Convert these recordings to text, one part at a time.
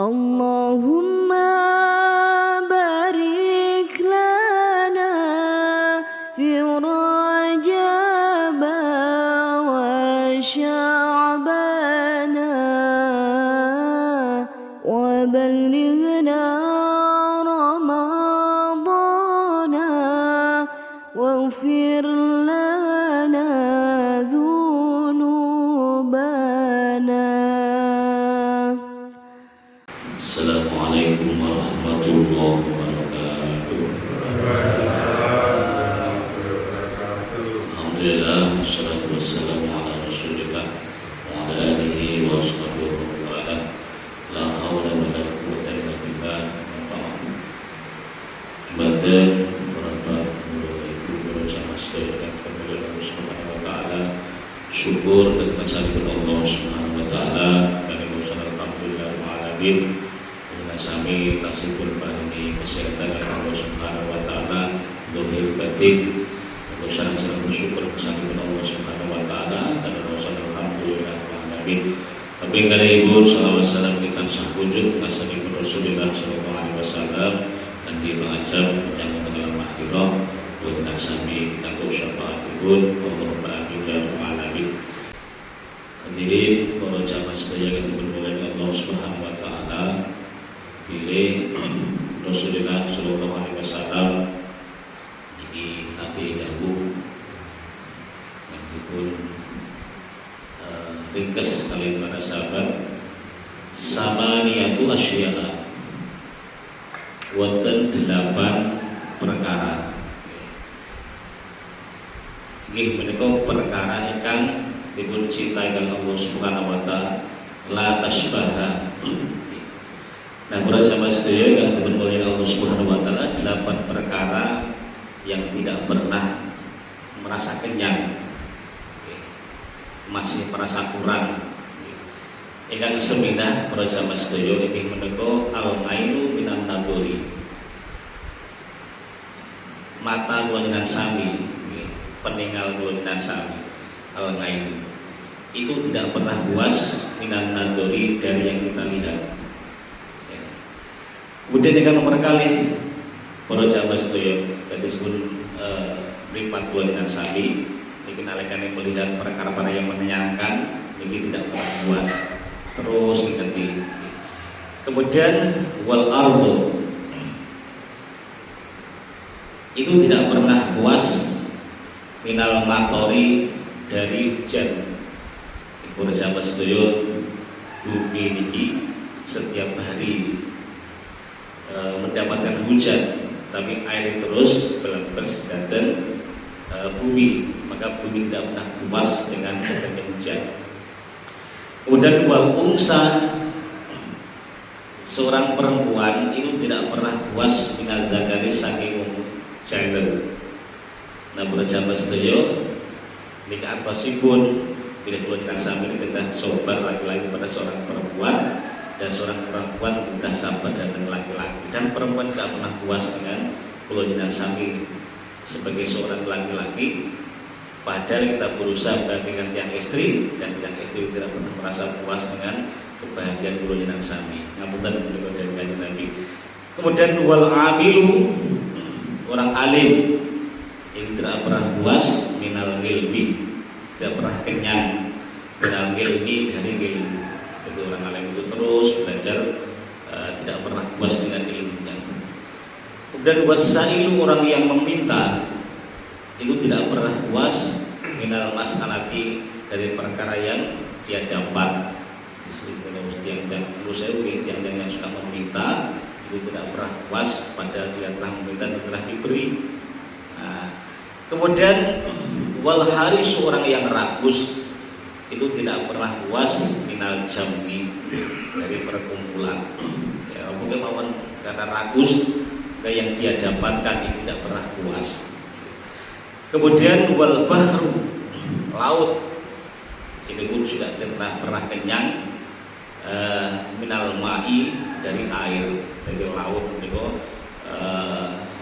Allahumma barik lana fi Rajab wa Sya'ban wa ballighna Ramadan waghfir lana dhunubana. Assalamualaikum warahmatullahi wabarakatuh. Alhamdulillah, wassalatu wassalamu ala rasulillah wa ala alihi wa sahbihi wa ala la hawla wa la quwwata illa billah. Ibadah beberapa ibu jamaah sekalian kepada Allah Subhanahu wa taala. Syukur dan kasih kepada Allah Subhanahu wa taala dan alhamdulillah alamin. Kami tasibul bahni kesehatan Allah Subhanahu wa taala, dohir batin, urusan bersyukur kesakitan Allah Subhanahu wa taala dan alhamdulillah alamin. Tapi kada ibu salawat salam kita sahujud kasih Rasulullah sallallahu alaihi wasallam dan di mengajab yang dalam akhirah buat sami untuk syafaat ibu Allahumma amin ya rabbal alamin. Hadirin para jamaah sedaya yang dimuliakan Allah Subhanahu wa taala, pilih Rasulullah Sallallahu Alaihi Wasallam di Nabi Dawud meskipun ringkas sekali para sahabat sama niatu asyiyah wonten 8 perkara. Nggih menika perkara ingkang dipun cintai kalian Allah Subhanahu wa taala, la tasbaha. Nah, para sahabat sedaya yang dimuliakan Allah Subhanahu wa taala, 8 perkara yang tidak pernah merasa kenyang, masih merasa kurang. Ingkang seminah para sahabat sedaya inggih menika al-ainu minan naduri. Mata kuwanan sami, peninggal kuwanan sami. Al-ainu itu tidak pernah puas minan naduri dari yang kita lihat. Kemudian yang nomor kali para jamaah sedaya tadi sebelum mripat dua dengan sami ini nalekane melihat perkara-perkara yang menyenangkan ini tidak pernah puas terus diganti. Kemudian wal ardu itu tidak pernah puas minal matori dari hujan. Para jamaah sedaya bumi niki setiap hari mendapatkan hujan, tapi air terus bersedatkan bumi, maka bumi tidak pernah puas dengan adanya hujan. Kemudian wal unsa, seorang perempuan itu tidak pernah puas dengan zakari saking gender. Nah, berjamaah sedaya nikah atasipun bila keluarkan sambil kita sobar laki-laki pada seorang perempuan dan seorang perempuan sudah sabar dengan laki-laki, dan perempuan tidak pernah puas dengan keluarga sami sebagai seorang laki-laki. Padahal kita berusaha dengan yang istri dan yang istri tidak pernah merasa puas dengan kebahagiaan keluarga sami. Ngapunten menika dari kanjeng Nabi. Kemudian wal amilu, orang alim yang tidak pernah puas minal ilmi, tidak pernah kenyang minal ilmi dari ilmu. Jadi orang alim itu terus belajar, tidak pernah puas dengan ilmunya. Kemudian wasailu, orang yang meminta itu tidak pernah puas minal mas'alati, dari perkara yang dia dapat. Yang suka meminta itu tidak pernah puas pada dia telah meminta dan telah diberi. Nah, kemudian wal haris, orang yang ragus itu tidak pernah puas minal jam'i, dari perkumpulan. Ya, mungkin mawon karena ragus yang dia dapatkan itu tidak pernah puas. Kemudian wal bahru, laut, ini pun sudah tidak pernah kenyang minal ma'i, dari air, dari laut itu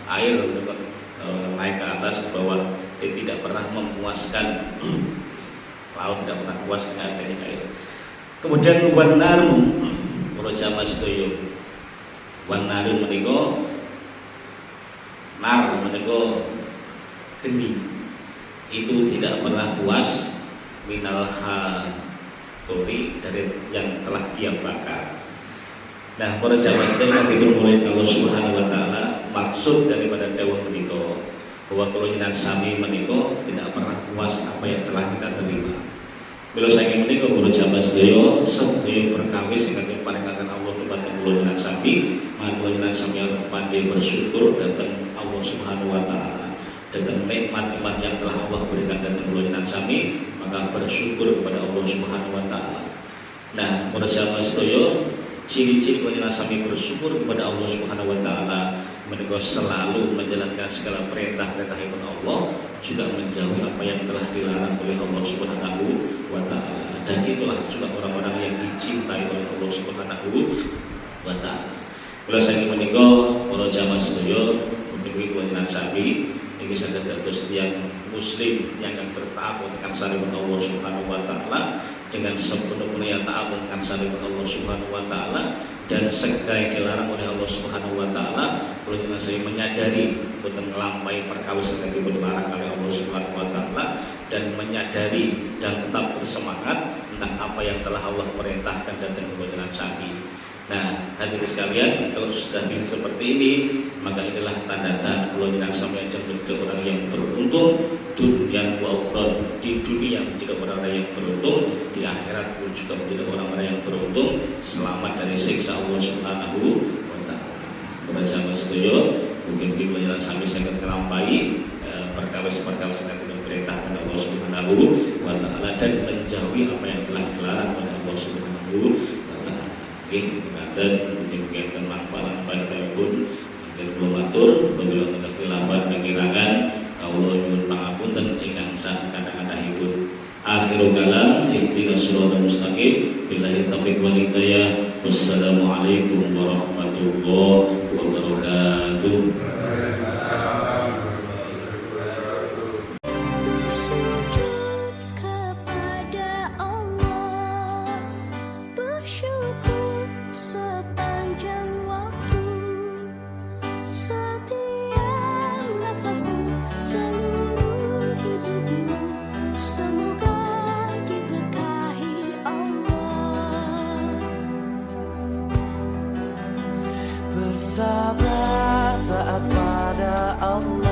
air naik ke atas ke bawah, dia tidak pernah memuaskan. Laut tidak pernah puas dengan adanya air. Kemudian wanaru, para jamaah sedaya. Wan nari menika nar menika geni itu tidak pernah puas minal hatori dari yang telah dia bakar. Nah, para jamaah sedaya yang diberkahi Allah Subhanahu wa taala, maksud daripada dawuh menika bahwa kula jenengan sami menika tidak pernah puas apa yang telah kita terima. Bila saking menika para jamaah sedaya sedaya perkawis ingkang diparingaken Allah dumateng kula jenengan sami, kula jenengan sami pandai bersyukur dhateng Allah Subhanahu wa taala. Dengan nikmat-nikmat yang telah Allah berikan dhateng kula jenengan sami, maka bersyukur kepada Allah Subhanahu wa taala. Nah, para jamaah sedaya, ciri-ciri kula jenengan sami bersyukur kepada Allah Subhanahu wa taala menika selalu menjalankan segala perintah-perintahipun Allah, juga menjauhi apa yang telah dilarang oleh Allah Subhanahu wa taala. Dan itulah juga orang-orang yang dicintai oleh Allah Subhanahu wa taala. Kula saking menika para jamaah sedaya, mugi kula jenengan sami iki saged dados tiyang muslim yang akan bertaat tekan saripun Allah Subhanahu wa taala dengan sepenuhnya taat tekan saripun Allah Subhanahu wa taala, dan segala dilarang oleh Allah Subhanahu wa taala. Kula jenengan saya menyadari boten nglampahi perkawis ingkang dilarang oleh Allah Subhanahu wa taala, dan menyadari dan tetap bersemangat tentang apa yang telah Allah perintahkan dan kula jenengan sami. Nah, hadirin sekalian, kalau sudah bisa seperti ini, maka inilah tanda-tanda kula jenengan sami menjadi orang yang beruntung dunia wa ukhra. Di dunia menjadi orang yang beruntung, di akhirat pun juga menjadi orang-orang yang beruntung, selamat dari siksa Allah Subhanahu wa taala. Para jamaah sedaya, mungkin kula jenengan sami saged nglampahi perkawis-perkawis yang diperintahkan Allah Subhanahu wa taala dan menjauhi apa yang telah dilarang oleh Allah Subhanahu wa taala. Dan mungkin manfaat pun dan matur bila ada khilafat pengirangan Allah nyuwun pangapunten ingkang sakadang-kadangipun. Akhirul kalam ihdinas siratal mustaqim billahi taufiq wal hidayah. Wassalamualaikum warahmatullahi wabarakatuh. Bersabar taat pada Allah.